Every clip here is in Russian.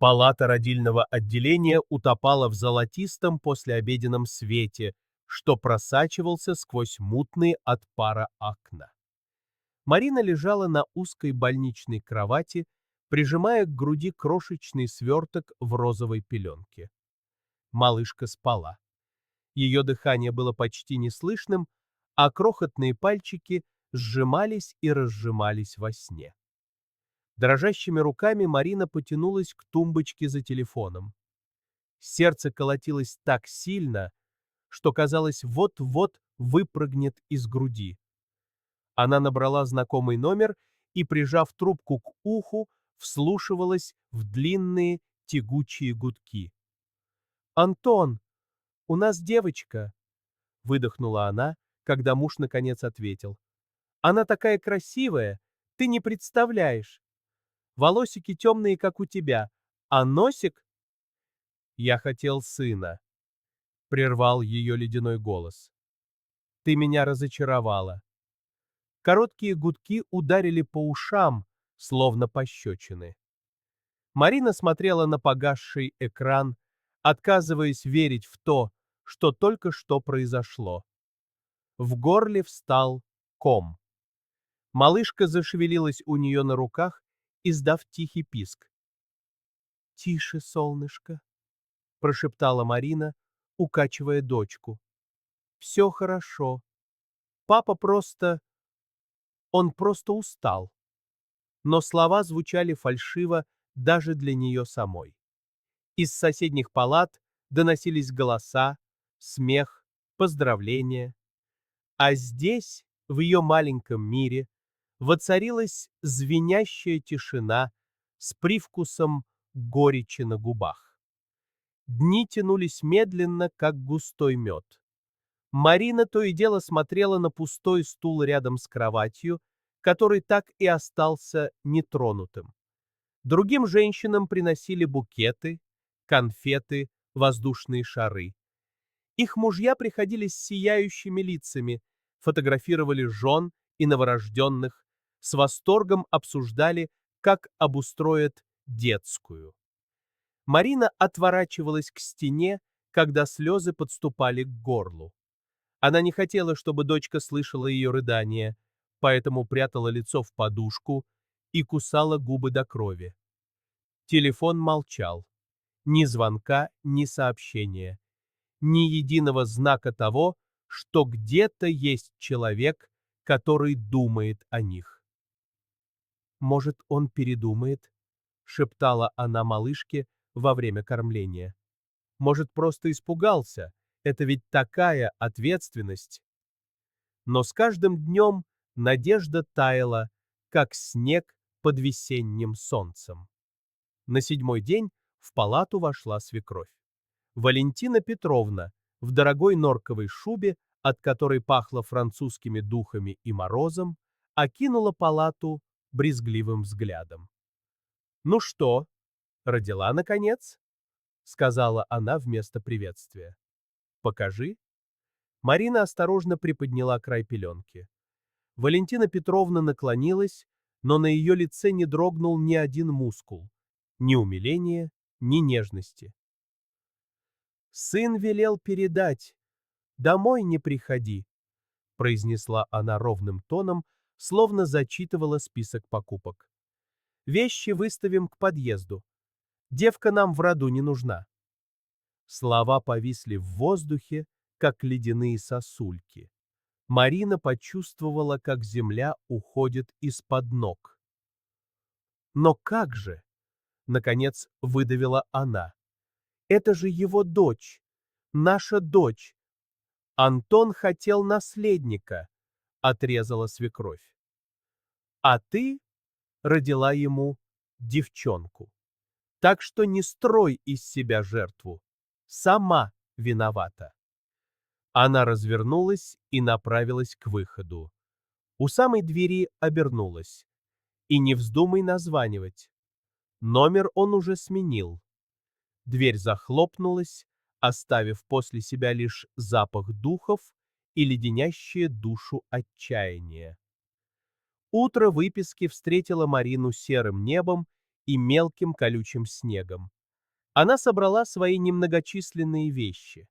Палата родильного отделения утопала в золотистом послеобеденном свете, что просачивался сквозь мутные от пара окна. Марина лежала на узкой больничной кровати, прижимая к груди крошечный сверток в розовой пеленке. Малышка спала. Ее дыхание было почти неслышным, а крохотные пальчики сжимались и разжимались во сне. Дрожащими руками Марина потянулась к тумбочке за телефоном. Сердце колотилось так сильно, что казалось, вот-вот выпрыгнет из груди. Она набрала знакомый номер и, прижав трубку к уху, вслушивалась в длинные тягучие гудки. «Антон, у нас девочка!» — выдохнула она, когда муж наконец ответил. «Она такая красивая, ты не представляешь! Волосики темные, как у тебя, а носик...» «Я хотел сына», — прервал ее ледяной голос. «Ты меня разочаровала». Короткие гудки ударили по ушам, словно пощечины. Марина смотрела на погасший экран, отказываясь верить в то, что только что произошло. В горле встал ком. Малышка зашевелилась у нее на руках, издав тихий писк. «Тише, солнышко», — прошептала Марина, укачивая дочку. «Все хорошо. Папа просто... Он просто устал». Но слова звучали фальшиво даже для нее самой. Из соседних палат доносились голоса, смех, поздравления. А здесь, в ее маленьком мире, воцарилась звенящая тишина с привкусом горечи на губах. Дни тянулись медленно, как густой мед. Марина то и дело смотрела на пустой стул рядом с кроватью, который так и остался нетронутым. Другим женщинам приносили букеты, конфеты, воздушные шары. Их мужья приходили с сияющими лицами, фотографировали жен и новорожденных, с восторгом обсуждали, как обустроят детскую. Марина отворачивалась к стене, когда слезы подступали к горлу. Она не хотела, чтобы дочка слышала ее рыдания, поэтому прятала лицо в подушку и кусала губы до крови. Телефон молчал. Ни звонка, ни сообщения. Ни единого знака того, что где-то есть человек, который думает о них. «Может, он передумает?» — шептала она малышке во время кормления. «Может, просто испугался? Это ведь такая ответственность!» Но с каждым днем надежда таяла, как снег под весенним солнцем. На 7-й день в палату вошла свекровь. Валентина Петровна в дорогой норковой шубе, от которой пахло французскими духами и морозом, окинула палату брезгливым взглядом. «Ну что, родила, наконец?» — сказала она вместо приветствия. «Покажи». Марина осторожно приподняла край пеленки. Валентина Петровна наклонилась, но на ее лице не дрогнул ни один мускул, ни умиления, ни нежности. «Сын велел передать. Домой не приходи», — произнесла она ровным тоном, словно зачитывала список покупок. «Вещи выставим к подъезду. Девка нам в роду не нужна». Слова повисли в воздухе, как ледяные сосульки. Марина почувствовала, как земля уходит из-под ног. «Но как же?» — наконец выдавила она. «Это же его дочь, наша дочь. Антон хотел наследника», — отрезала свекровь. «А ты родила ему девчонку. Так что не строй из себя жертву. Сама виновата». Она развернулась и направилась к выходу. У самой двери обернулась. «И не вздумай названивать. Номер он уже сменил». Дверь захлопнулась, оставив после себя лишь запах духов и леденящее душу отчаяние. Утро выписки встретило Марину серым небом и мелким колючим снегом. Она собрала свои немногочисленные вещи.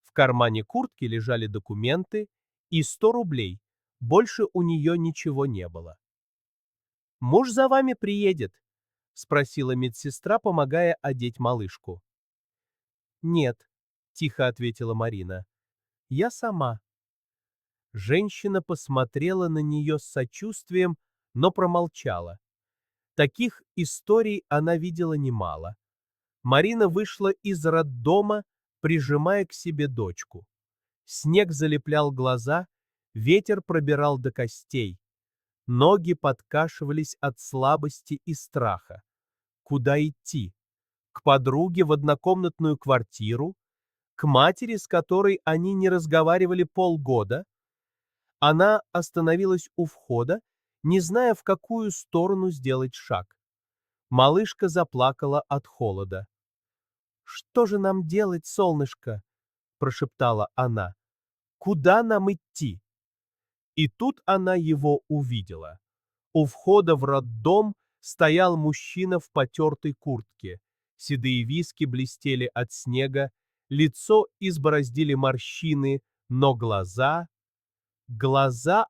В кармане куртки лежали документы и 100 рублей. Больше у нее ничего не было. «Муж за вами приедет?» — спросила медсестра, помогая одеть малышку. «Нет», — тихо ответила Марина. «Я сама». Женщина посмотрела на нее с сочувствием, но промолчала. Таких историй она видела немало. Марина вышла из роддома, прижимая к себе дочку. Снег залеплял глаза, ветер пробирал до костей. Ноги подкашивались от слабости и страха. Куда идти? К подруге в однокомнатную квартиру? К матери, с которой они не разговаривали полгода? Она остановилась у входа, не зная, в какую сторону сделать шаг. Малышка заплакала от холода. «Что же нам делать, солнышко?» — прошептала она. «Куда нам идти?» И тут она его увидела. У входа в роддом стоял мужчина в потертой куртке. Седые виски блестели от снега, лицо избороздили морщины, но глаза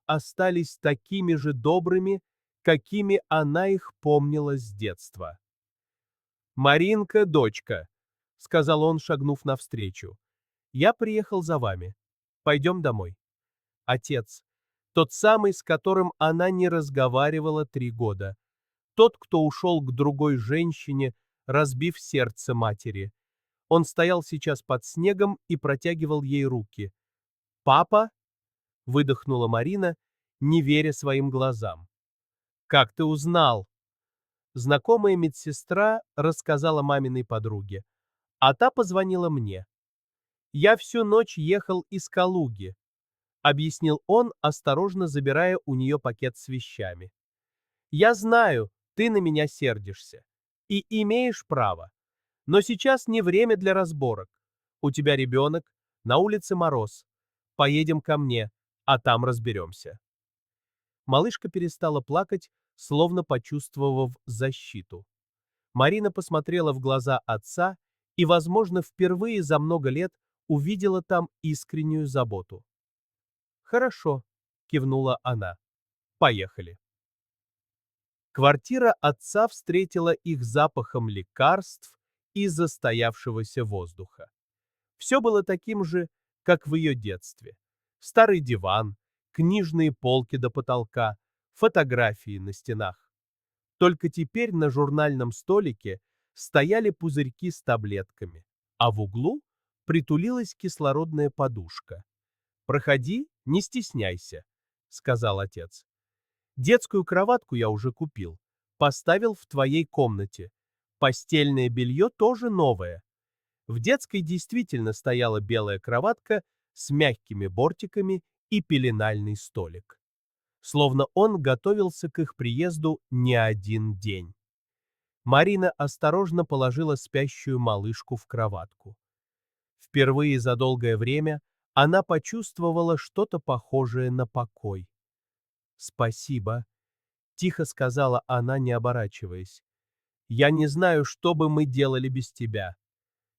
остались такими же добрыми, какими она их помнила с детства. «Маринка, дочка», — сказал он, шагнув навстречу, — «я приехал за вами. Пойдем домой». Отец, тот самый, с которым она не разговаривала 3 года. Тот, кто ушел к другой женщине, разбив сердце матери. Он стоял сейчас под снегом и протягивал ей руки. «Папа?» — выдохнула Марина, не веря своим глазам. «Как ты узнал?» Знакомая медсестра рассказала маминой подруге, а та позвонила мне. «Я всю ночь ехал из Калуги», — объяснил он, осторожно забирая у нее пакет с вещами. «Я знаю, ты на меня сердишься. И имеешь право. Но сейчас не время для разборок. У тебя ребенок, на улице мороз. Поедем ко мне, а там разберемся». Малышка перестала плакать, словно почувствовав защиту. Марина посмотрела в глаза отца и, возможно, впервые за много лет увидела там искреннюю заботу. «Хорошо», — кивнула она. «Поехали». Квартира отца встретила их запахом лекарств и застоявшегося воздуха. Все было таким же, как в ее детстве. Старый диван, книжные полки до потолка, фотографии на стенах. Только теперь на журнальном столике стояли пузырьки с таблетками, а в углу притулилась кислородная подушка. «Проходи, не стесняйся», — сказал отец. «Детскую кроватку я уже купил. Поставил в твоей комнате. Постельное белье тоже новое». В детской действительно стояла белая кроватка с мягкими бортиками и пеленальный столик. Словно он готовился к их приезду не один день. Марина осторожно положила спящую малышку в кроватку. Впервые за долгое время она почувствовала что-то похожее на покой. «Спасибо», — тихо сказала она, не оборачиваясь. «Я не знаю, что бы мы делали без тебя».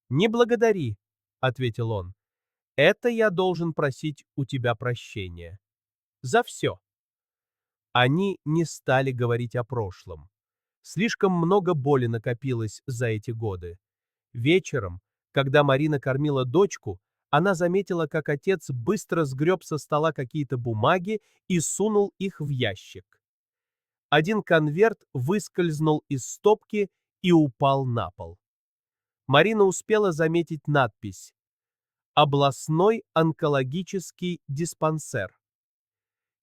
«Не благодари», — ответил он. «Это я должен просить у тебя прощения. За все». Они не стали говорить о прошлом. Слишком много боли накопилось за эти годы. Вечером, когда Марина кормила дочку, она заметила, как отец быстро сгреб со стола какие-то бумаги и сунул их в ящик. Один конверт выскользнул из стопки и упал на пол. Марина успела заметить надпись «Областной онкологический диспансер».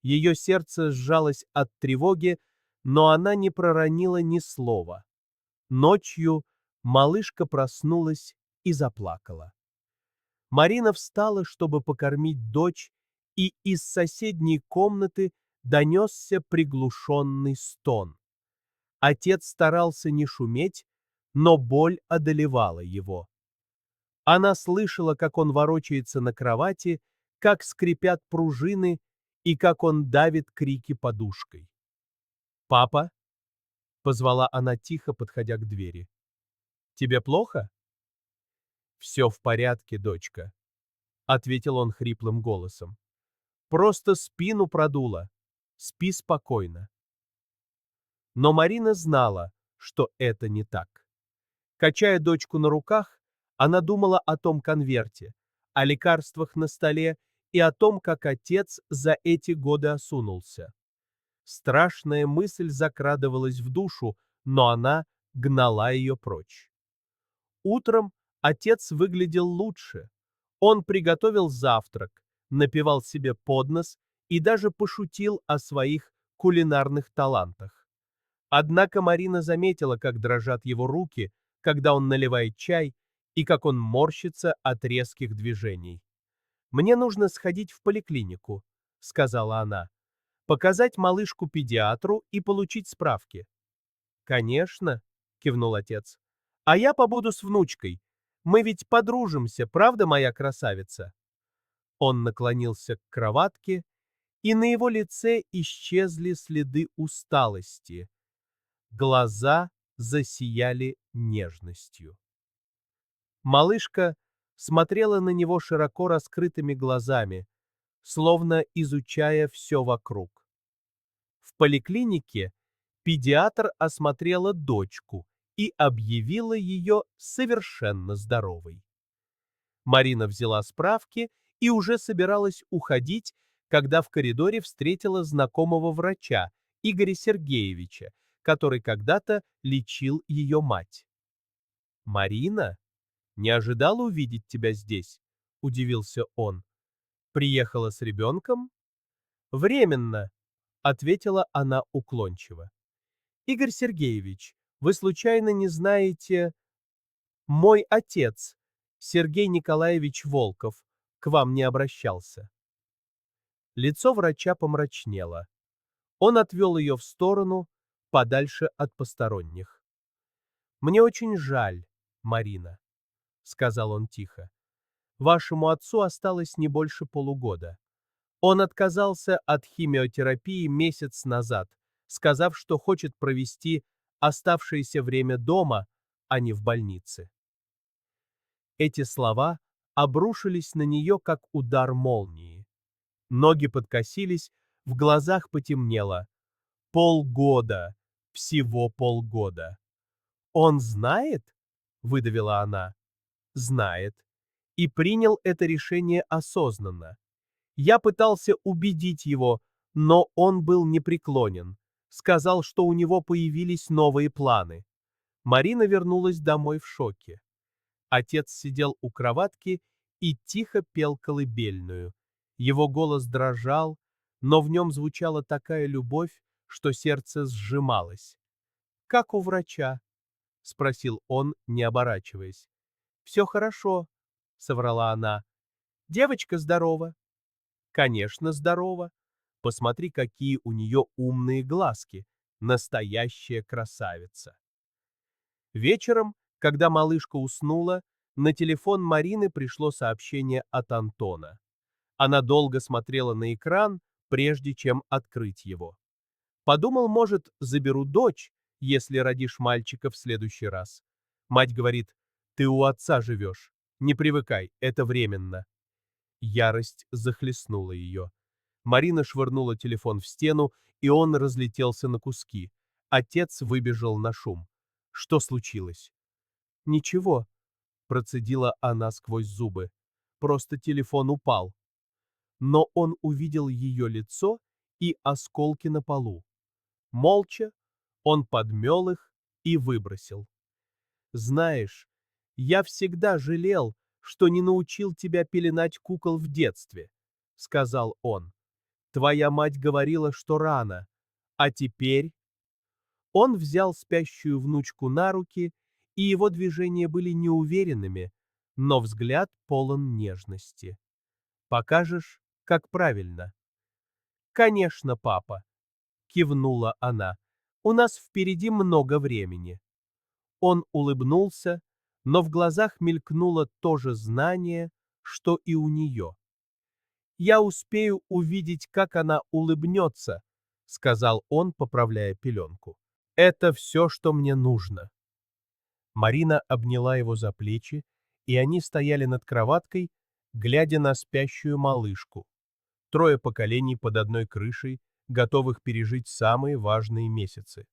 Ее сердце сжалось от тревоги, но она не проронила ни слова. Ночью малышка проснулась и заплакала. Марина встала, чтобы покормить дочь, и из соседней комнаты донесся приглушенный стон. Отец старался не шуметь, но боль одолевала его. Она слышала, как он ворочается на кровати, как скрипят пружины и как он давит крики подушкой. «Папа?» Позвала она тихо, подходя к двери. Тебе плохо? Все в порядке, дочка, ответил он хриплым голосом. Просто спину продуло. Спи спокойно. Но Марина знала, что это не так. Качая дочку на руках, она думала о том конверте, о лекарствах на столе и о том, как отец за эти годы осунулся. Страшная мысль закрадывалась в душу, но она гнала ее прочь. Утром отец выглядел лучше. Он приготовил завтрак, напевал себе под нос и даже пошутил о своих кулинарных талантах. Однако Марина заметила, как дрожат его руки, когда он наливает чай, и как он морщится от резких движений. «Мне нужно сходить в поликлинику», — сказала она, «показать малышку педиатру и получить справки». «Конечно», — кивнул отец. «А я побуду с внучкой. Мы ведь подружимся, правда, моя красавица?» Он наклонился к кроватке, и на его лице исчезли следы усталости. Глаза засияли нежностью. Малышка смотрела на него широко раскрытыми глазами, словно изучая все вокруг. В поликлинике педиатр осмотрела дочку и объявила ее совершенно здоровой. Марина взяла справки и уже собиралась уходить, когда в коридоре встретила знакомого врача, Игоря Сергеевича, который когда-то лечил ее мать. «Марина? Не ожидала увидеть тебя здесь?» – удивился он. «Приехала с ребенком?» «Временно», – ответила она уклончиво. «Игорь Сергеевич, вы случайно не знаете... Мой отец, Сергей Николаевич Волков, к вам не обращался». Лицо врача помрачнело. Он отвел ее в сторону, подальше от посторонних. «Мне очень жаль, Марина», — сказал он тихо. «Вашему отцу осталось не больше полугода. Он отказался от химиотерапии месяц назад, сказав, что хочет провести оставшееся время дома, а не в больнице». Эти слова обрушились на нее, как удар молнии. Ноги подкосились, в глазах потемнело. Полгода. Всего полгода. «Он знает?» — выдавила она. «Знает. И принял это решение осознанно. Я пытался убедить его, но он был непреклонен. Сказал, что у него появились новые планы». Марина вернулась домой в шоке. Отец сидел у кроватки и тихо пел колыбельную. Его голос дрожал, но в нем звучала такая любовь, что сердце сжималось. «Как у врача?» — спросил он, не оборачиваясь. «Все хорошо», — соврала она. «Девочка здорова». «Конечно, здорова. Посмотри, какие у нее умные глазки. Настоящая красавица». Вечером, когда малышка уснула, на телефон Марины пришло сообщение от Антона. Она долго смотрела на экран, прежде чем открыть его. Подумал, может, заберу дочь, если родишь мальчика в следующий раз. Мать говорит, ты у отца живешь, не привыкай, это временно. Ярость захлестнула ее. Марина швырнула телефон в стену, и он разлетелся на куски. Отец выбежал на шум. Что случилось? Ничего, процедила она сквозь зубы. Просто телефон упал. Но он увидел ее лицо и осколки на полу. Молча он подмел их и выбросил. «Знаешь, я всегда жалел, что не научил тебя пеленать кукол в детстве», — сказал он. «Твоя мать говорила, что рано, а теперь...» Он взял спящую внучку на руки, и его движения были неуверенными, но взгляд полон нежности. «Покажешь, как правильно?» «Конечно, папа», — кивнула она. «У нас впереди много времени». Он улыбнулся, но в глазах мелькнуло то же знание, что и у нее. «Я успею увидеть, как она улыбнется», — сказал он, поправляя пеленку. Это все, что мне нужно». Марина обняла его за плечи, и они стояли над кроваткой, глядя на спящую малышку. Трое поколений под одной крышей, готовых пережить самые важные месяцы.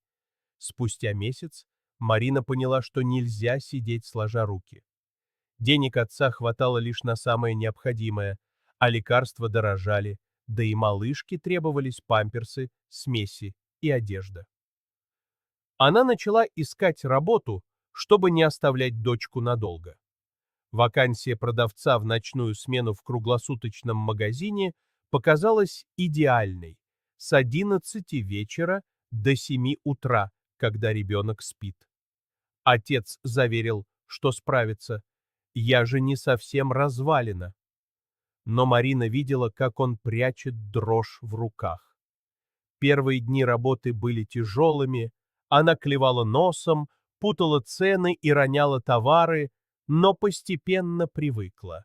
Спустя месяц Марина поняла, что нельзя сидеть сложа руки. Денег отца хватало лишь на самое необходимое, а лекарства дорожали, да и малышке требовались памперсы, смеси и одежда. Она начала искать работу, чтобы не оставлять дочку надолго. Вакансия продавца в ночную смену в круглосуточном магазине показалась идеальной с 11 вечера до 7 утра, когда ребенок спит. Отец заверил, что справится. «Я же не совсем развалина». Но Марина видела, как он прячет дрожь в руках. Первые дни работы были тяжелыми, она клевала носом, путала цены и роняла товары, но постепенно привыкла.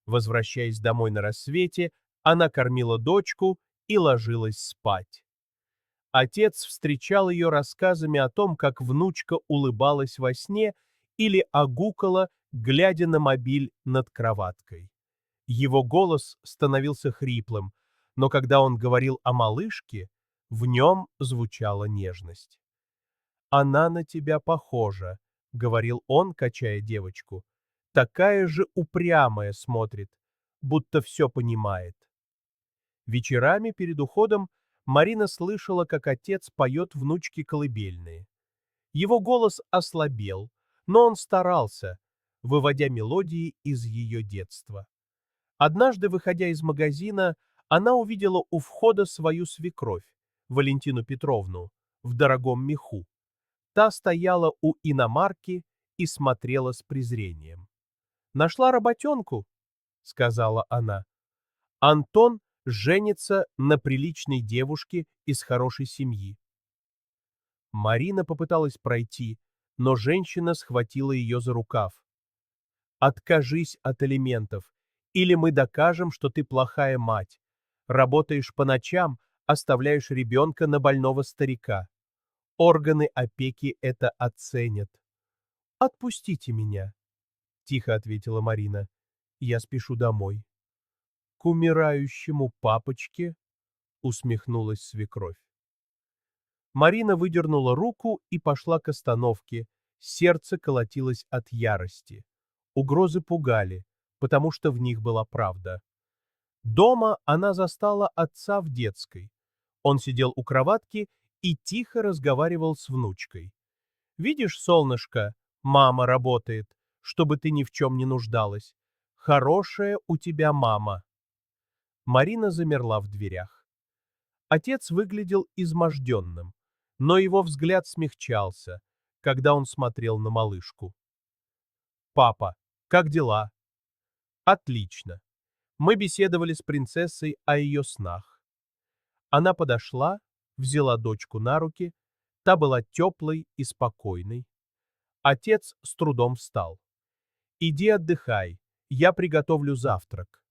Возвращаясь домой на рассвете, она кормила дочку и ложилась спать. Отец встречал ее рассказами о том, как внучка улыбалась во сне или огукала, глядя на мобиль над кроваткой. Его голос становился хриплым, но когда он говорил о малышке, в нем звучала нежность. «Она на тебя похожа», — говорил он, качая девочку. «Такая же упрямая смотрит, будто все понимает». Вечерами перед уходом Марина слышала, как отец поет внучке колыбельные. Его голос ослабел, но он старался, выводя мелодии из ее детства. Однажды, выходя из магазина, она увидела у входа свою свекровь, Валентину Петровну, в дорогом меху. Та стояла у иномарки и смотрела с презрением. «Нашла работенку?» — сказала она. «Антон женится на приличной девушке из хорошей семьи». Марина попыталась пройти, но женщина схватила ее за рукав. «Откажись от алиментов, или мы докажем, что ты плохая мать. Работаешь по ночам, оставляешь ребенка на больного старика. Органы опеки это оценят». «Отпустите меня», — тихо ответила Марина. «Я спешу домой». «К умирающему папочке?» — усмехнулась свекровь. Марина выдернула руку и пошла к остановке. Сердце колотилось от ярости. Угрозы пугали, потому что в них была правда. Дома она застала отца в детской. Он сидел у кроватки и тихо разговаривал с внучкой. «Видишь, солнышко, мама работает, чтобы ты ни в чем не нуждалась. Хорошая у тебя мама». Марина замерла в дверях. Отец выглядел изможденным, но его взгляд смягчался, когда он смотрел на малышку. «Папа, как дела?» «Отлично. Мы беседовали с принцессой о ее снах». Она подошла, взяла дочку на руки, та была теплой и спокойной. Отец с трудом встал. «Иди отдыхай, я приготовлю завтрак».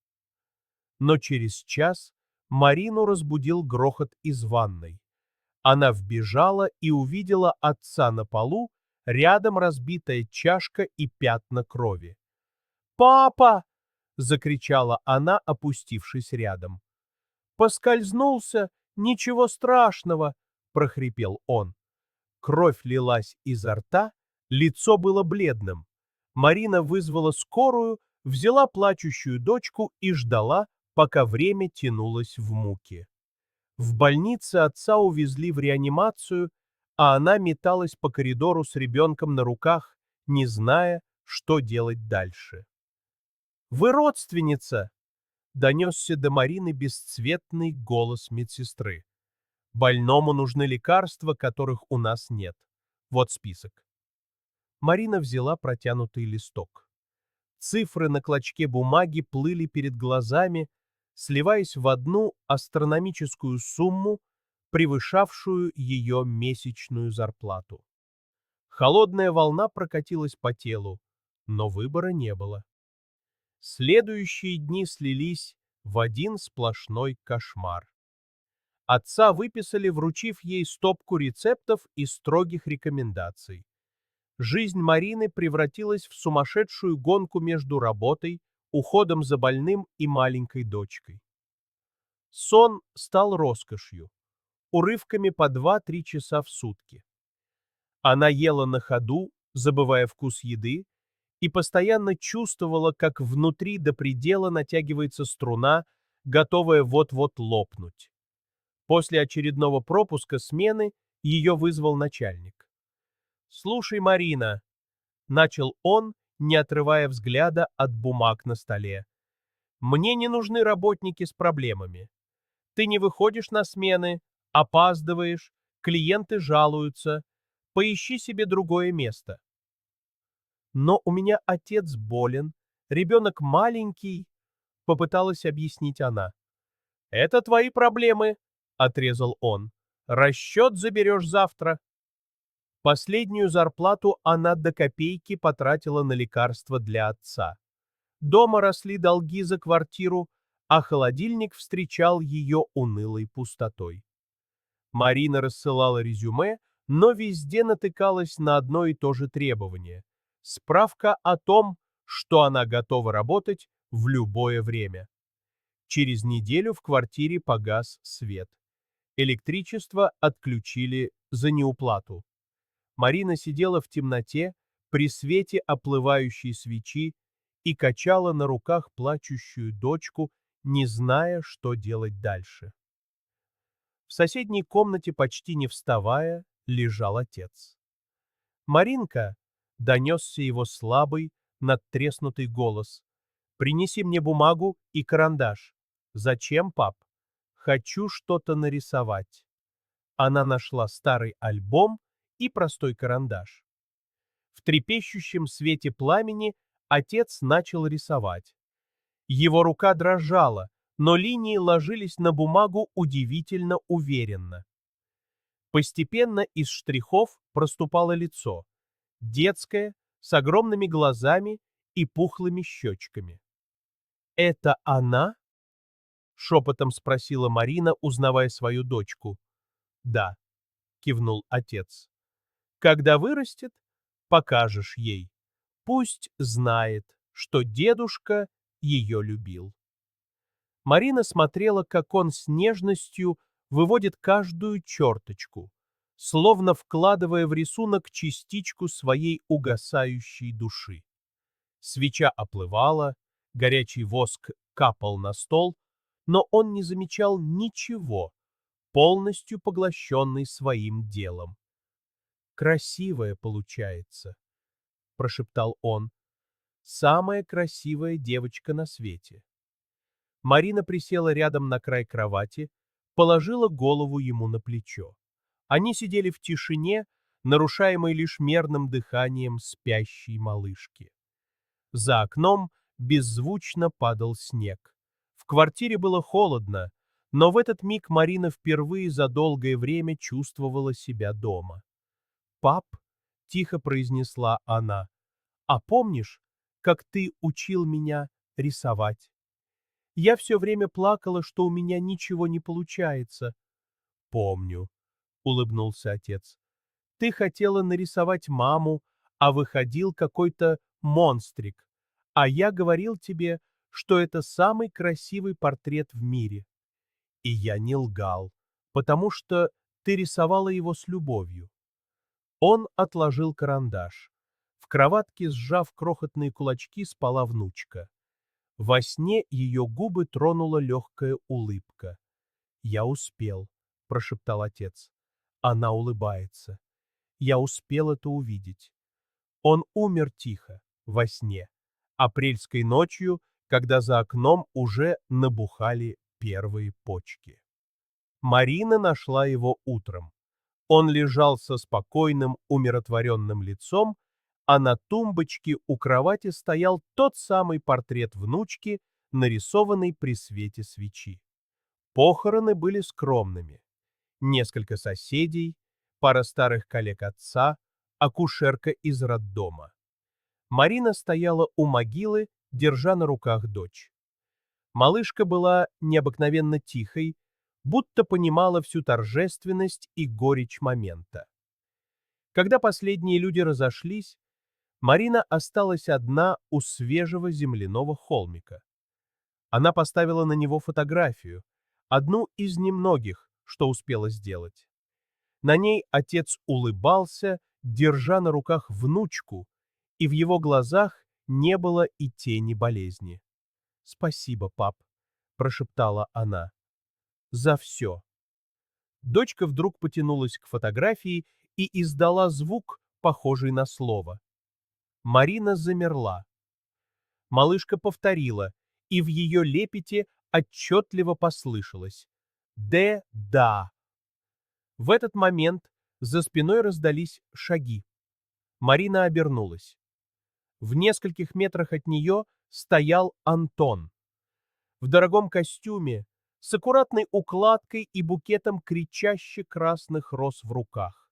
Но через час Марину разбудил грохот из ванной. Она вбежала и увидела отца на полу, рядом разбитая чашка и пятна крови. «Папа!» — закричала она, опустившись рядом. «Поскользнулся, ничего страшного!» — прохрипел он. Кровь лилась изо рта, лицо было бледным. Марина вызвала скорую, взяла плачущую дочку и ждала, пока время тянулось в муки. В больнице отца увезли в реанимацию, а она металась по коридору с ребенком на руках, не зная, что делать дальше. «Вы родственница!» — донесся до Марины бесцветный голос медсестры. «Больному нужны лекарства, которых у нас нет. Вот список». Марина взяла протянутый листок. Цифры на клочке бумаги плыли перед глазами, сливаясь в одну астрономическую сумму, превышавшую ее месячную зарплату. Холодная волна прокатилась по телу, но выбора не было. Следующие дни слились в один сплошной кошмар. Отца выписали, вручив ей стопку рецептов и строгих рекомендаций. Жизнь Марины превратилась в сумасшедшую гонку между работой, уходом за больным и маленькой дочкой. Сон стал роскошью, урывками по 2-3 часа в сутки. Она ела на ходу, забывая вкус еды, и постоянно чувствовала, как внутри до предела натягивается струна, готовая вот-вот лопнуть. После очередного пропуска смены ее вызвал начальник. «Слушай, Марина», — начал он, не отрывая взгляда от бумаг на столе, «мне не нужны работники с проблемами. Ты не выходишь на смены, опаздываешь, клиенты жалуются. Поищи себе другое место». «Но у меня отец болен, ребенок маленький», — попыталась объяснить она. «Это твои проблемы», — отрезал он. «Расчет заберешь завтра». Последнюю зарплату она до копейки потратила на лекарства для отца. Дома росли долги за квартиру, а холодильник встречал ее унылой пустотой. Марина рассылала резюме, но везде натыкалась на одно и то же требование. Справка о том, что она готова работать в любое время. Через неделю в квартире погас свет. Электричество отключили за неуплату. Марина сидела в темноте при свете оплывающей свечи и качала на руках плачущую дочку, не зная, что делать дальше. В соседней комнате, почти не вставая, лежал отец. «Маринка!» — донесся его слабый, надтреснутый голос. «Принеси мне бумагу и карандаш». «Зачем, пап?» «Хочу что-то нарисовать». Она нашла старый альбом и простой карандаш. В трепещущем свете пламени отец начал рисовать. Его рука дрожала, но линии ложились на бумагу удивительно уверенно. Постепенно из штрихов проступало лицо, детское, с огромными глазами и пухлыми щечками. «Это она?» — шепотом спросила Марина, узнавая свою дочку. «Да», — кивнул отец. «Когда вырастет, покажешь ей. Пусть знает, что дедушка ее любил». Марина смотрела, как он с нежностью выводит каждую черточку, словно вкладывая в рисунок частичку своей угасающей души. Свеча оплывала, горячий воск капал на стол, но он не замечал ничего, полностью поглощенный своим делом. «Красивая получается», — прошептал он, — «самая красивая девочка на свете». Марина присела рядом на край кровати, положила голову ему на плечо. Они сидели в тишине, нарушаемой лишь мерным дыханием спящей малышки. За окном беззвучно падал снег. В квартире было холодно, но в этот миг Марина впервые за долгое время чувствовала себя дома. «Пап», — тихо произнесла она, — «а помнишь, как ты учил меня рисовать? Я все время плакала, что у меня ничего не получается». «Помню», — улыбнулся отец. «Ты хотела нарисовать маму, а выходил какой-то монстрик, а я говорил тебе, что это самый красивый портрет в мире. И я не лгал, потому что ты рисовала его с любовью». Он отложил карандаш. В кроватке, сжав крохотные кулачки, спала внучка. Во сне ее губы тронула легкая улыбка. «Я успел», — прошептал отец. Она улыбается. «Я успел это увидеть». Он умер тихо, во сне, апрельской ночью, когда за окном уже набухали первые почки. Марина нашла его утром. Он лежал со спокойным, умиротворенным лицом, а на тумбочке у кровати стоял тот самый портрет внучки, нарисованный при свете свечи. Похороны были скромными. Несколько соседей, пара старых коллег отца, акушерка из роддома. Марина стояла у могилы, держа на руках дочь. Малышка была необыкновенно тихой, будто понимала всю торжественность и горечь момента. Когда последние люди разошлись, Марина осталась одна у свежего земляного холмика. Она поставила на него фотографию, одну из немногих, что успела сделать. На ней отец улыбался, держа на руках внучку, и в его глазах не было и тени болезни. «Спасибо, пап», — прошептала она, — «за все». Дочка вдруг потянулась к фотографии и издала звук, похожий на слово. Марина замерла. Малышка повторила, и в ее лепете отчетливо послышалось «Д-да». В этот момент за спиной раздались шаги. Марина обернулась. В нескольких метрах от нее стоял Антон. В дорогом костюме, с аккуратной укладкой и букетом кричаще красных роз в руках.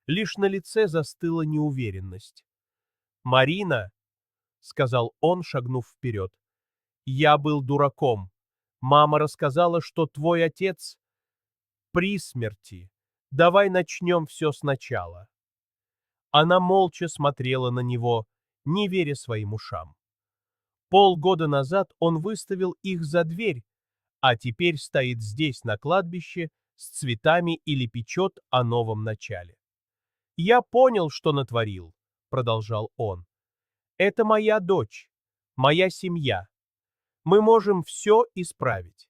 Лишь на лице застыла неуверенность. «Марина», — сказал он, шагнув вперед, — «я был дураком. Мама рассказала, что твой отец при смерти. Давай начнем все сначала». Она молча смотрела на него, не веря своим ушам. Полгода назад он выставил их за дверь, а теперь стоит здесь, на кладбище, с цветами или печет о новом начале. «Я понял, что натворил», — продолжал он. «Это моя дочь, моя семья. Мы можем все исправить».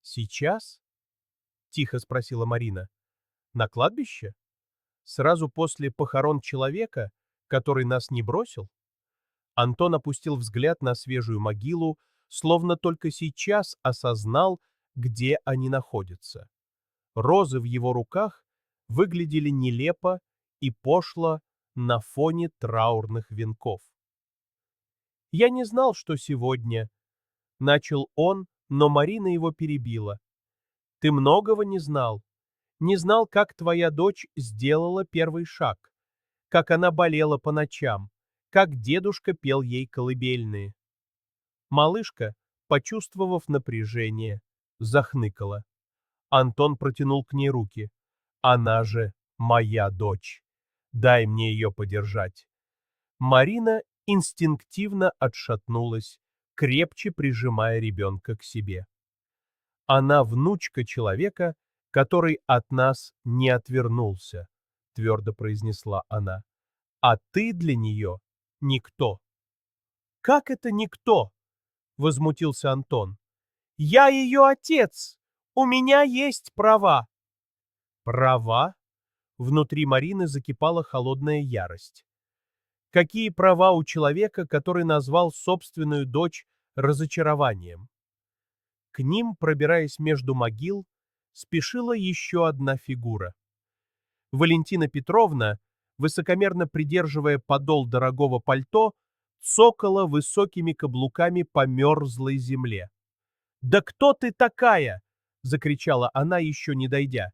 «Сейчас?» — тихо спросила Марина. «На кладбище? Сразу после похорон человека, который нас не бросил?» Антон опустил взгляд на свежую могилу, словно только сейчас осознал, где они находятся. Розы в его руках выглядели нелепо и пошло на фоне траурных венков. «Я не знал, что сегодня...» — начал он, но Марина его перебила. «Ты многого не знал. Не знал, как твоя дочь сделала первый шаг, как она болела по ночам, как дедушка пел ей колыбельные». Малышка, почувствовав напряжение, захныкала. Антон протянул к ней руки. «Она же моя дочь. Дай мне ее подержать». Марина инстинктивно отшатнулась, крепче прижимая ребенка к себе. «Она внучка человека, который от нас не отвернулся», — твердо произнесла она. «А ты для нее никто». «Как это никто?» — возмутился Антон. «Я ее отец! У меня есть права!» «Права?» — внутри Марины закипала холодная ярость. Какие права у человека, который назвал собственную дочь разочарованием? К ним, пробираясь между могил, спешила еще одна фигура. Валентина Петровна, высокомерно придерживая подол дорогого пальто, цокала высокими каблуками по мерзлой земле. «Да кто ты такая?» — закричала она, еще не дойдя.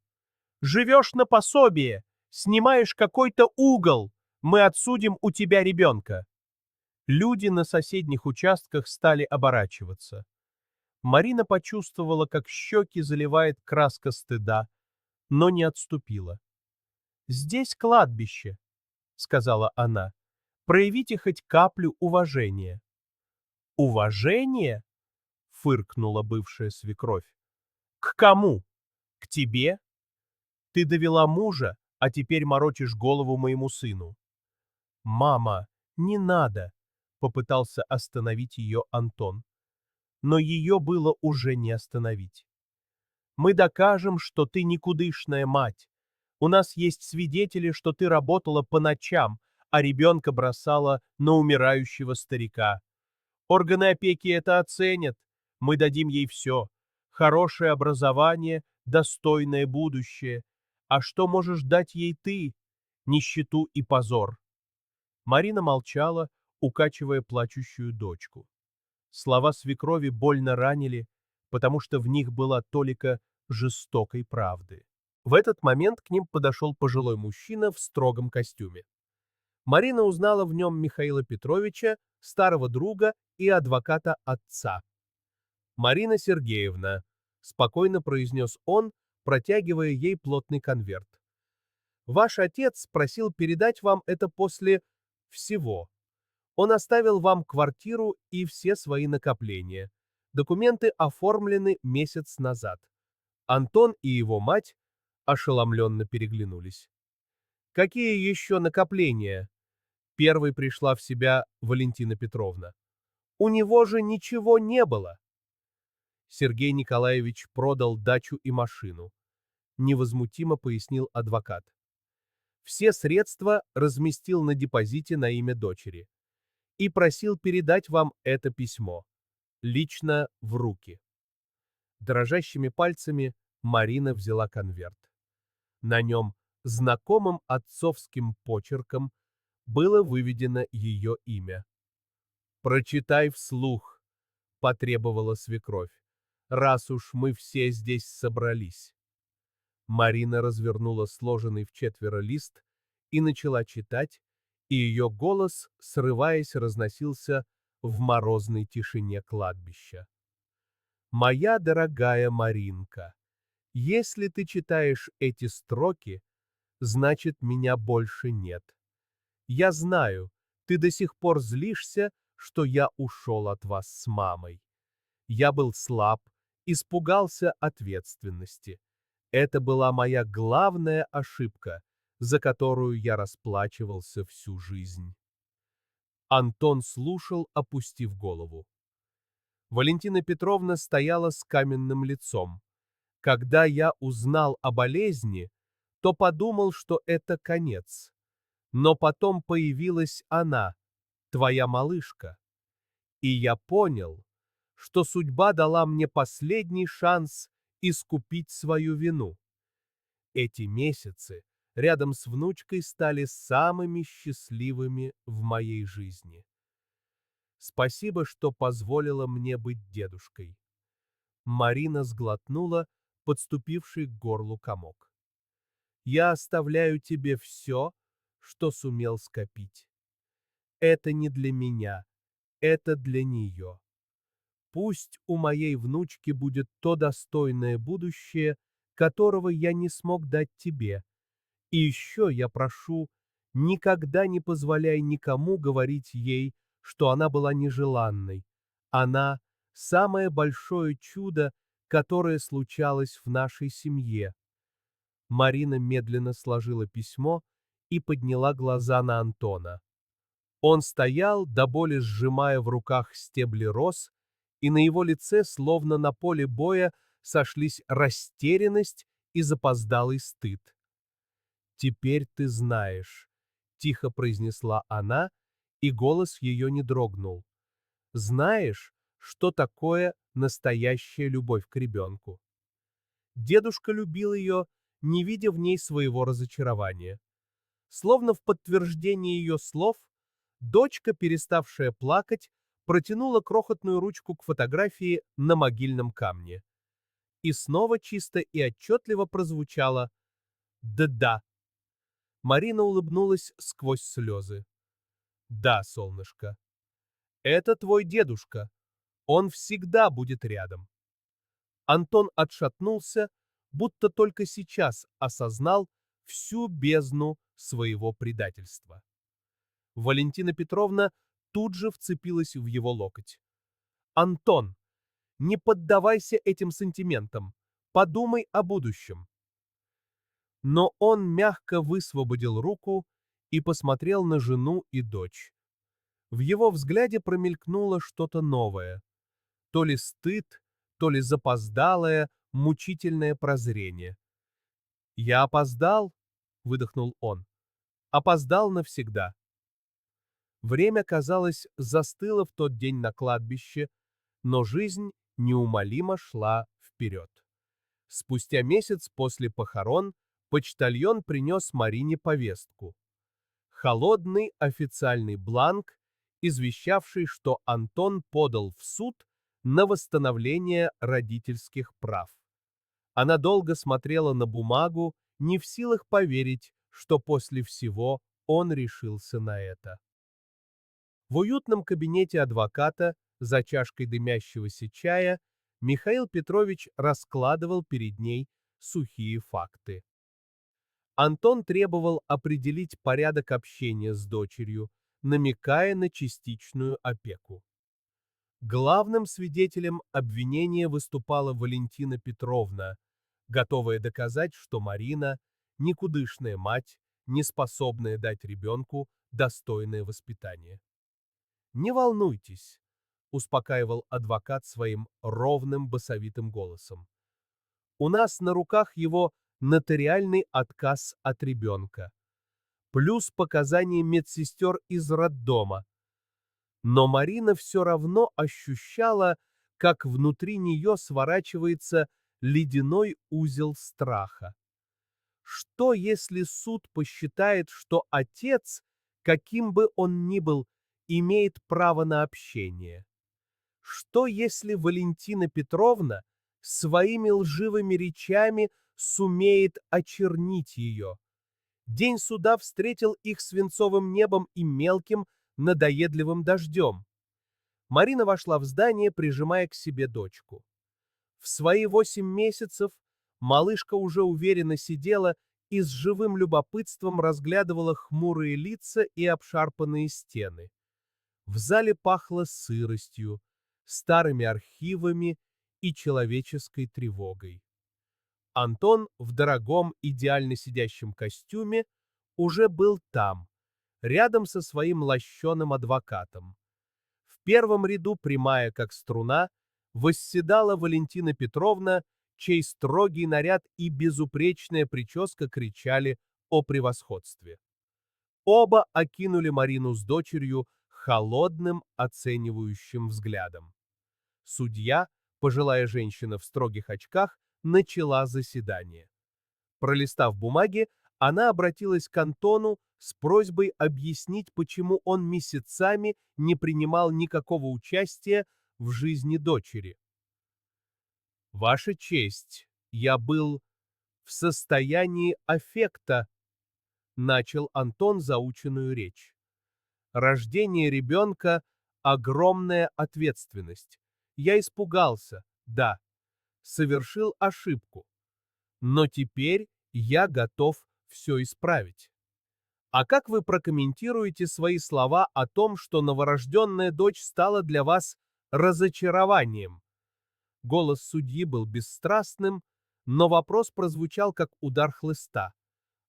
«Живешь на пособие, снимаешь какой-то угол, мы отсудим у тебя ребенка». Люди на соседних участках стали оборачиваться. Марина почувствовала, как щеки заливает краска стыда, но не отступила. «Здесь кладбище», — сказала она. «Проявите хоть каплю уважения». «Уважение?» — фыркнула бывшая свекровь. «К кому? К тебе? Ты довела мужа, а теперь морочишь голову моему сыну». «Мама, не надо», — попытался остановить ее Антон. Но ее было уже не остановить. «Мы докажем, что ты никудышная мать. У нас есть свидетели, что ты работала по ночам, а ребенка бросала на умирающего старика. Органы опеки это оценят. Мы дадим ей все. Хорошее образование, достойное будущее. А что можешь дать ей ты? Нищету и позор». Марина молчала, укачивая плачущую дочку. Слова свекрови больно ранили, потому что в них была толика жестокой правды. В этот момент к ним подошел пожилой мужчина в строгом костюме. Марина узнала в нем Михаила Петровича, старого друга и адвоката отца. «Марина Сергеевна», спокойно произнес он, протягивая ей плотный конверт. Ваш отец просил передать вам это после всего. Он оставил вам квартиру и все свои накопления. Документы оформлены месяц назад. Антон и его мать ошеломленно переглянулись. Какие еще накопления? Первой пришла в себя Валентина Петровна. У него же ничего не было. Сергей Николаевич продал дачу и машину, невозмутимо пояснил адвокат. Все средства разместил на депозите на имя дочери и просил передать вам это письмо, лично в руки. Дрожащими пальцами Марина взяла конверт. На нем знакомым отцовским почерком было выведено ее имя. «Прочитай вслух», — потребовала свекровь, «раз уж мы все здесь собрались». Марина развернула сложенный вчетверо лист и начала читать, и ее голос, срываясь, разносился в морозной тишине кладбища. «Моя дорогая Маринка, если ты читаешь эти строки, значит, меня больше нет. Я знаю, ты до сих пор злишься, что я ушел от вас с мамой. Я был слаб, испугался ответственности. Это была моя главная ошибка, за которую я расплачивался всю жизнь». Антон слушал, опустив голову. Валентина Петровна стояла с каменным лицом. Когда я узнал о болезни, то подумал, что это конец. Но потом появилась она, твоя малышка. И я понял, что судьба дала мне последний шанс искупить свою вину. Эти месяцы рядом с внучкой стали самыми счастливыми в моей жизни. Спасибо, что позволила мне быть дедушкой. Марина сглотнула подступивший к горлу комок. Я оставляю тебе все, что сумел скопить. Это не для меня, это для нее. Пусть у моей внучки будет то достойное будущее, которого я не смог дать тебе. И еще я прошу, никогда не позволяй никому говорить ей, что она была нежеланной. Она — самое большое чудо, которое случалось в нашей семье. Марина медленно сложила письмо и подняла глаза на Антона. Он стоял, до боли сжимая в руках стебли роз, и на его лице, словно на поле боя, сошлись растерянность и запоздалый стыд. «Теперь ты знаешь», — тихо произнесла она, и голос ее не дрогнул. «Знаешь, что такое настоящая любовь к ребенку?» Дедушка любил ее, не видя в ней своего разочарования. Словно в подтверждение ее слов, дочка, переставшая плакать, протянула крохотную ручку к фотографии на могильном камне. И снова чисто и отчетливо прозвучало «Да-да». Марина улыбнулась сквозь слезы. «Да, солнышко, это твой дедушка. Он всегда будет рядом». Антон отшатнулся, будто только сейчас осознал всю бездну своего предательства. Валентина Петровна тут же вцепилась в его локоть. «Антон, не поддавайся этим сантиментам. Подумай о будущем». Но он мягко высвободил руку и посмотрел на жену и дочь. В его взгляде промелькнуло что-то новое. То ли стыд, то ли запоздалое, мучительное прозрение. «Я опоздал?» — выдохнул он. «Опоздал навсегда». Время, казалось, застыло в тот день на кладбище, но жизнь неумолимо шла вперед. Спустя месяц после похорон почтальон принес Марине повестку. Холодный официальный бланк, извещавший, что Антон подал в суд на восстановление родительских прав. Она долго смотрела на бумагу, не в силах поверить, что после всего он решился на это. В уютном кабинете адвоката, за чашкой дымящегося чая, Михаил Петрович раскладывал перед ней сухие факты. Антон требовал определить порядок общения с дочерью, намекая на частичную опеку. Главным свидетелем обвинения выступала Валентина Петровна, готовая доказать, что Марина– никудышная мать, не способная дать ребенку достойное воспитание. «Не волнуйтесь», – успокаивал адвокат своим ровным басовитым голосом. «У нас на руках его нотариальный отказ от ребенка, плюс показания медсестер из роддома. Но Марина все равно ощущала, как внутри нее сворачивается ледяной узел страха. Что, если суд посчитает, что отец, каким бы он ни был, имеет право на общение? Что, если Валентина Петровна своими лживыми речами сумеет очернить ее? День суда встретил их свинцовым небом и мелким, надоедливым дождем. Марина вошла в здание, прижимая к себе дочку. В свои 8 месяцев малышка уже уверенно сидела и с живым любопытством разглядывала хмурые лица и обшарпанные стены. В зале пахло сыростью, старыми архивами и человеческой тревогой. Антон в дорогом, идеально сидящем костюме уже был там, рядом со своим лощеным адвокатом. В первом ряду, прямая как струна, восседала Валентина Петровна, чей строгий наряд и безупречная прическа кричали о превосходстве. Оба окинули Марину с дочерью холодным оценивающим взглядом. Судья, пожилая женщина в строгих очках, начала заседание. Пролистав бумаги, она обратилась к Антону с просьбой объяснить, почему он месяцами не принимал никакого участия в жизни дочери. «Ваша честь, я был в состоянии аффекта», — начал Антон заученную речь. «Рождение ребенка — огромная ответственность. Я испугался, да, совершил ошибку. Но теперь я готов все исправить. А как вы прокомментируете свои слова о том, что новорожденная дочь стала для вас разочарованием?» Голос судьи был бесстрастным, но вопрос прозвучал как удар хлыста.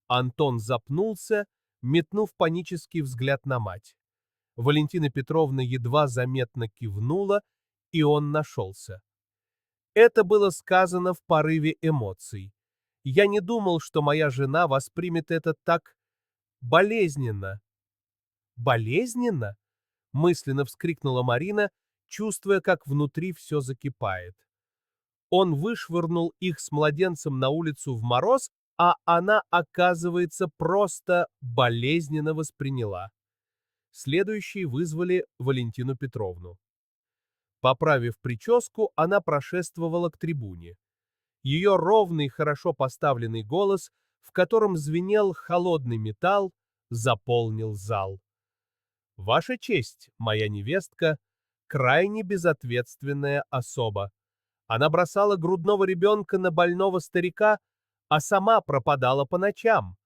Антон запнулся, метнув панический взгляд на мать. Валентина Петровна едва заметно кивнула, и он нашелся. Это было сказано в порыве эмоций. Я не думал, что моя жена воспримет это так болезненно. «Болезненно?» — мысленно вскрикнула Марина, чувствуя, как внутри все закипает. Он вышвырнул их с младенцем на улицу в мороз, а она, оказывается, просто болезненно восприняла. Следующие вызвали Валентину Петровну. Поправив прическу, она прошествовала к трибуне. Ее ровный, хорошо поставленный голос, в котором звенел холодный металл, заполнил зал. «Ваша честь, моя невестка, крайне безответственная особа. Она бросала грудного ребенка на больного старика, а сама пропадала по ночам.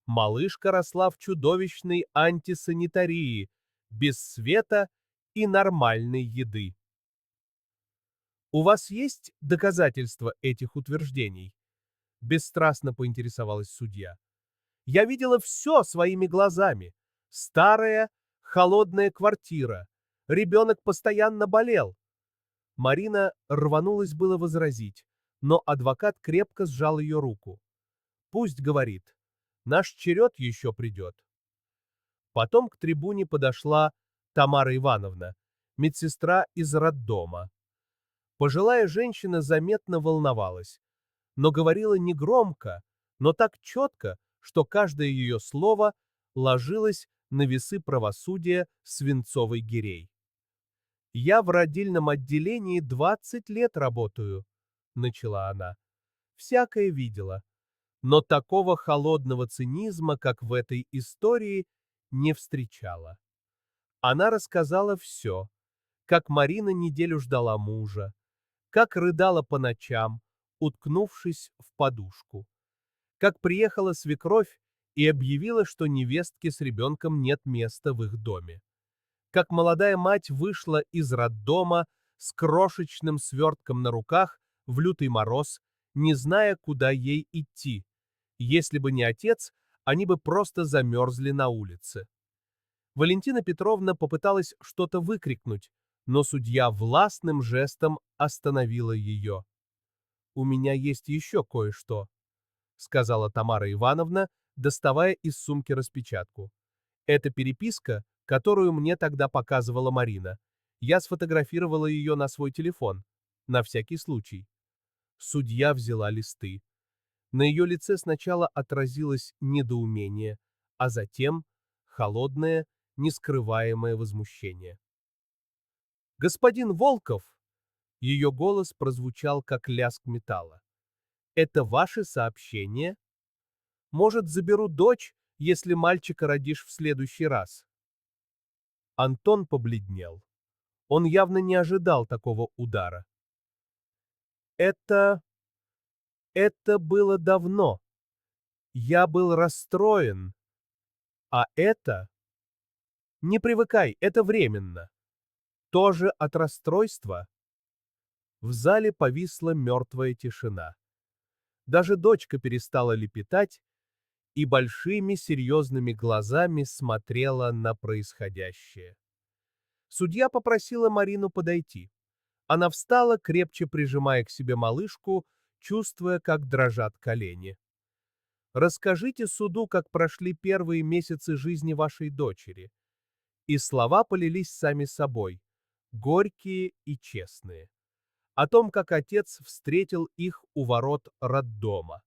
Малышка росла в чудовищной антисанитарии, без света и нормальной еды. У вас есть доказательства этих утверждений?» Бесстрастно поинтересовалась судья. «Я видела все своими глазами. Старая, холодная квартира. Ребенок постоянно болел». Марина рванулась было возразить, но адвокат крепко сжал ее руку. «Пусть говорит. Наш черед еще придет». Потом к трибуне подошла Тамара Ивановна, медсестра из роддома. Пожилая женщина заметно волновалась, но говорила не громко, но так четко, что каждое ее слово ложилось на весы правосудия свинцовой гирей. «Я в родильном отделении 20 лет работаю», — начала она. «Всякое видела, но такого холодного цинизма, как в этой истории, не встречала». Она рассказала все, как Марина неделю ждала мужа, как рыдала по ночам, уткнувшись в подушку, как приехала свекровь и объявила, что невестке с ребенком нет места в их доме, как молодая мать вышла из роддома с крошечным свертком на руках в лютый мороз, не зная, куда ей идти. Если бы не отец, они бы просто замерзли на улице. Валентина Петровна попыталась что-то выкрикнуть, но судья властным жестом остановила ее. «У меня есть еще кое-что», — сказала Тамара Ивановна, доставая из сумки распечатку. «Это переписка, которую мне тогда показывала Марина. Я сфотографировала ее на свой телефон, на всякий случай». Судья взяла листы. На ее лице сначала отразилось недоумение, а затем холодное, нескрываемое возмущение. «Господин Волков!» Ее голос прозвучал, как лязг металла. «Это ваши сообщения? Может, заберу дочь, если мальчика родишь в следующий раз?» Антон побледнел. Он явно не ожидал такого удара. «Это... это было давно. Я был расстроен. А это... Не привыкай, это временно. Тоже от расстройства?» В зале повисла мертвая тишина. Даже дочка перестала лепетать и большими серьезными глазами смотрела на происходящее. Судья попросила Марину подойти. Она встала, крепче прижимая к себе малышку, чувствуя, как дрожат колени. «Расскажите суду, как прошли первые месяцы жизни вашей дочери». И слова полились сами собой, горькие и честные. О том, как отец встретил их у ворот роддома,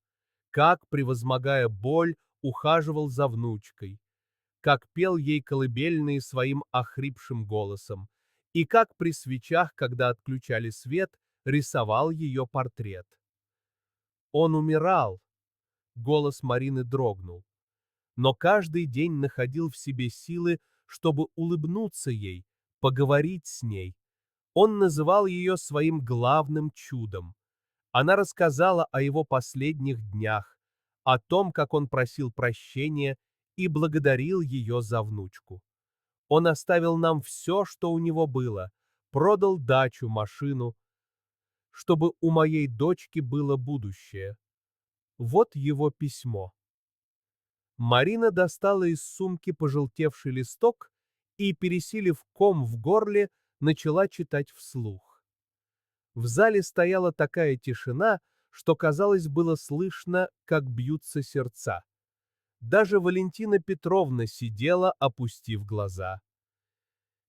как, превозмогая боль, ухаживал за внучкой, как пел ей колыбельные своим охрипшим голосом, и как при свечах, когда отключали свет, рисовал ее портрет. Он умирал, голос Марины дрогнул, но каждый день находил в себе силы, чтобы улыбнуться ей, поговорить с ней. Он называл ее своим главным чудом. Она рассказала о его последних днях, о том, как он просил прощения и благодарил ее за внучку. Он оставил нам все, что у него было, продал дачу, машину, чтобы у моей дочки было будущее. Вот его письмо. Марина достала из сумки пожелтевший листок и, пересилив ком в горле, начала читать вслух. В зале стояла такая тишина, что, казалось, было слышно, как бьются сердца. Даже Валентина Петровна сидела, опустив глаза.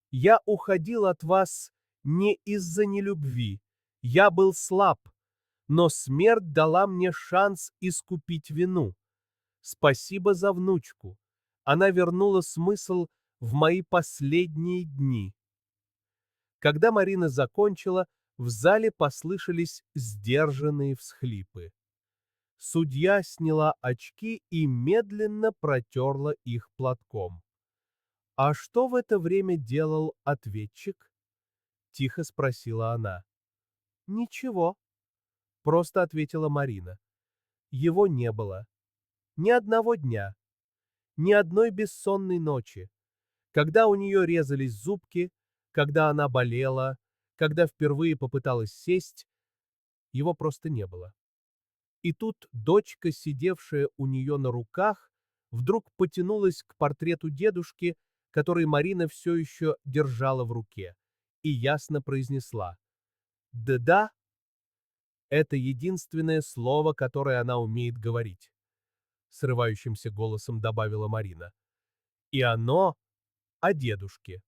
«Я уходил от вас не из-за нелюбви. Я был слаб, но смерть дала мне шанс искупить вину. Спасибо за внучку. Она вернула смысл в мои последние дни». Когда Марина закончила, в зале послышались сдержанные всхлипы. Судья сняла очки и медленно протерла их платком. «А что в это время делал ответчик?» — тихо спросила она. «Ничего», — просто ответила Марина. «Его не было. Ни одного дня, ни одной бессонной ночи. Когда у нее резались зубки, когда она болела, когда впервые попыталась сесть, его просто не было». И тут дочка, сидевшая у нее на руках, вдруг потянулась к портрету дедушки, который Марина все еще держала в руке, и ясно произнесла: «Да-да». Это единственное слово, которое она умеет говорить, срывающимся голосом добавила Марина. И оно о дедушке,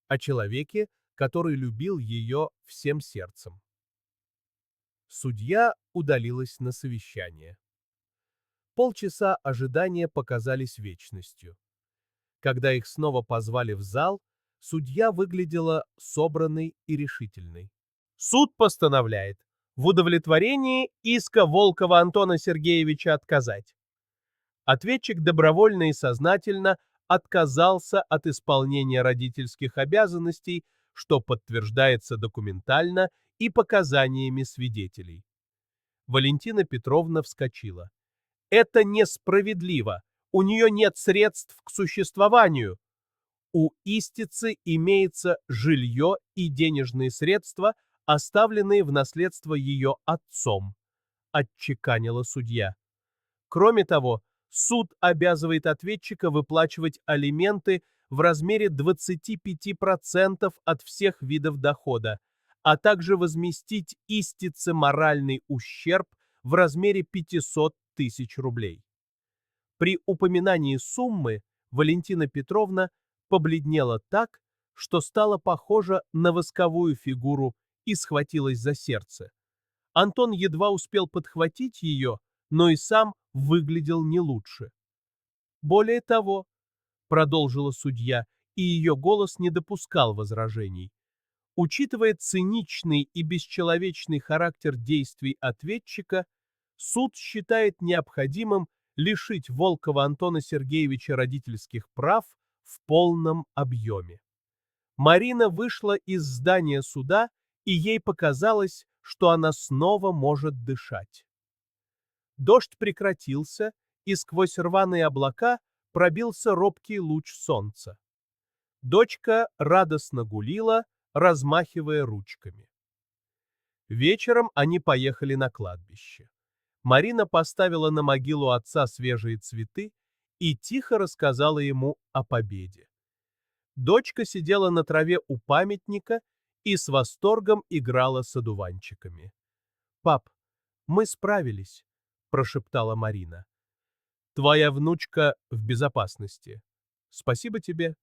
о человеке, который любил ее всем сердцем. Судья удалилась на совещание. Полчаса ожидания показались вечностью. Когда их снова позвали в зал, судья выглядела собранной и решительной. «Суд постановляет в удовлетворении иска Волкова Антона Сергеевича отказать». Ответчик добровольно и сознательно отказался от исполнения родительских обязанностей, что подтверждается документально и показаниями свидетелей. Валентина Петровна вскочила. «Это несправедливо! У нее нет средств к существованию! У истицы имеется жилье и денежные средства, оставленные в наследство ее отцом», — отчеканила судья. Кроме того, суд обязывает ответчика выплачивать алименты в размере 25% от всех видов дохода, а также возместить истице моральный ущерб в размере 500 тысяч рублей. При упоминании суммы Валентина Петровна побледнела так, что стала похожа на восковую фигуру и схватилась за сердце. Антон едва успел подхватить ее, но и сам выглядел не лучше. «Более того», — продолжила судья, и ее голос не допускал возражений, учитывая циничный и бесчеловечный характер действий ответчика, суд считает необходимым лишить Волкова Антона Сергеевича родительских прав в полном объеме. Марина вышла из здания суда, и ей показалось, что она снова может дышать. Дождь прекратился, и сквозь рваные облака пробился робкий луч солнца. Дочка радостно гулила, размахивая ручками. Вечером они поехали на кладбище. Марина поставила на могилу отца свежие цветы и тихо рассказала ему о победе. Дочка сидела на траве у памятника и с восторгом играла с одуванчиками. «Пап, мы справились», — прошептала Марина. «Твоя внучка в безопасности. Спасибо тебе».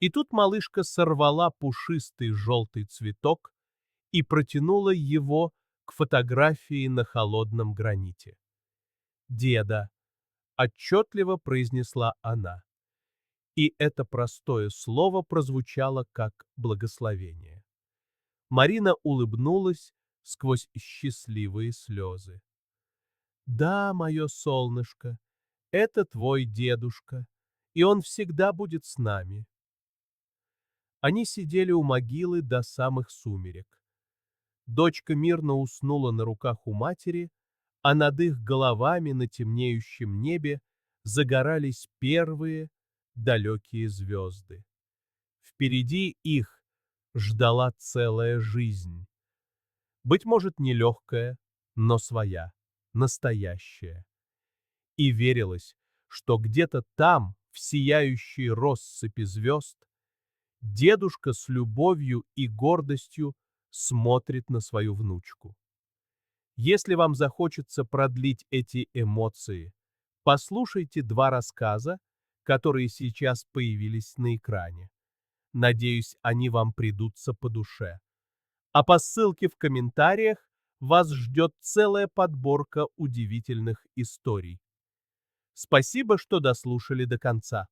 И тут малышка сорвала пушистый желтый цветок и протянула его к фотографии на холодном граните. «Деда», — отчетливо произнесла она. И это простое слово прозвучало как благословение. Марина улыбнулась сквозь счастливые слезы. «Да, мое солнышко, это твой дедушка, и он всегда будет с нами». Они сидели у могилы до самых сумерек. Дочка мирно уснула на руках у матери, а над их головами на темнеющем небе загорались первые далекие звезды. Впереди их ждала целая жизнь. Быть может, нелегкая, но своя, настоящая. И верилось, что где-то там, в сияющей россыпи звезд, дедушка с любовью и гордостью смотрит на свою внучку. Если вам захочется продлить эти эмоции, послушайте два рассказа, которые сейчас появились на экране. Надеюсь, они вам придутся по душе. А по ссылке в комментариях вас ждет целая подборка удивительных историй. Спасибо, что дослушали до конца.